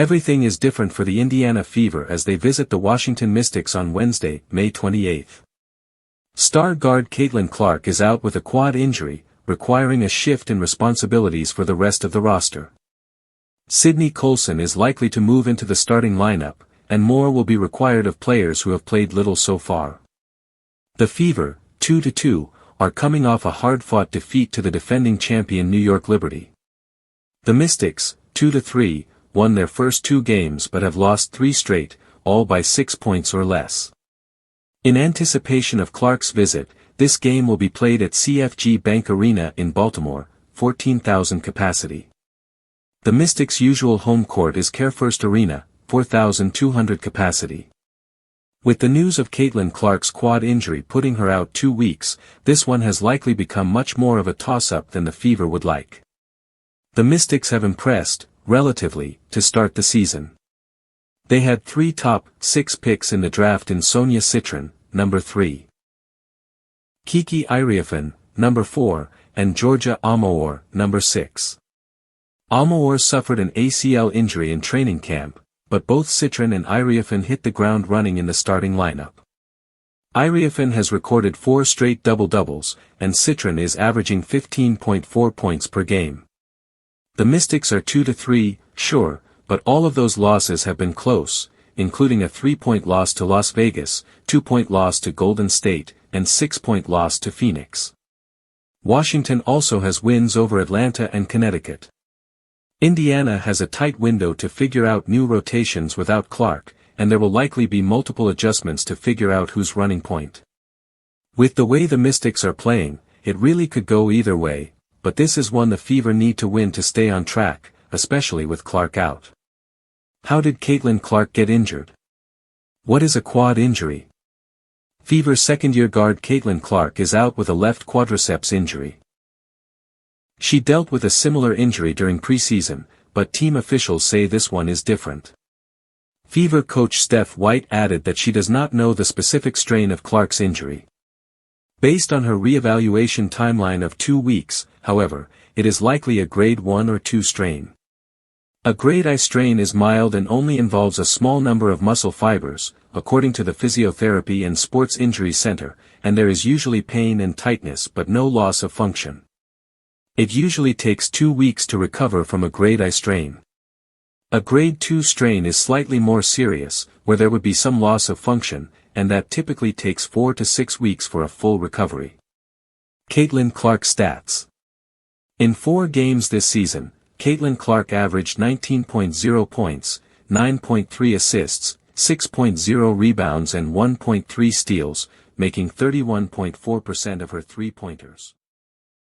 Everything is different for the Indiana Fever as they visit the Washington Mystics on Wednesday, May 28. Star guard Caitlin Clark is out with a quad injury, requiring a shift in responsibilities for the rest of the roster. Sydney Colson is likely to move into the starting lineup, and more will be required of players who have played little so far. The Fever, 2-2, are coming off a hard-fought defeat to the defending champion New York Liberty. The Mystics, 2-3, won their first 2 games but have lost 3 straight, all by 6 points or less. In anticipation of Clark's visit, this game will be played at CFG Bank Arena in Baltimore, 14,000 capacity. The Mystics' usual home court is CareFirst Arena, 4,200 capacity. With the news of Caitlin Clark's quad injury putting her out 2 weeks, this one has likely become much more of a toss-up than the Fever would like. The Mystics have impressed, relatively, to start the season. They had 3 top 6 picks in the draft in Sonia Citron, number 3. Kiki Iriafen, number 4, and Georgia Amoor, number 6. Amoor suffered an ACL injury in training camp, but both Citron and Iriafen hit the ground running in the starting lineup. Iriafen has recorded 4 straight double-doubles, and Citron is averaging 15.4 points per game. The Mystics are 2-3, sure, but all of those losses have been close, including a 3-point loss to Las Vegas, 2-point loss to Golden State, and 6-point loss to Phoenix. Washington also has wins over Atlanta and Connecticut. Indiana has a tight window to figure out new rotations without Clark, and there will likely be multiple adjustments to figure out who's running point. With the way the Mystics are playing, it really could go either way, but this is one the Fever need to win to stay on track, especially with Clark out. How did Caitlin Clark get injured? What is a quad injury? Fever second-year guard Caitlin Clark is out with a left quadriceps injury. She dealt with a similar injury during preseason, but team officials say this one is different. Fever coach Steph White added that she does not know the specific strain of Clark's injury. Based on her reevaluation timeline of 2 weeks, however, it is likely a grade 1 or 2 strain. A grade I strain is mild and only involves a small number of muscle fibers, according to the Physiotherapy and Sports Injury Center, and there is usually pain and tightness but no loss of function. It usually takes 2 weeks to recover from a grade I strain. A grade 2 strain is slightly more serious, where there would be some loss of function, and that typically takes 4 to 6 weeks for a full recovery. Caitlin Clark stats. In 4 games this season, Caitlin Clark averaged 19.0 points, 9.3 assists, 6.0 rebounds and 1.3 steals, making 31.4% of her three-pointers.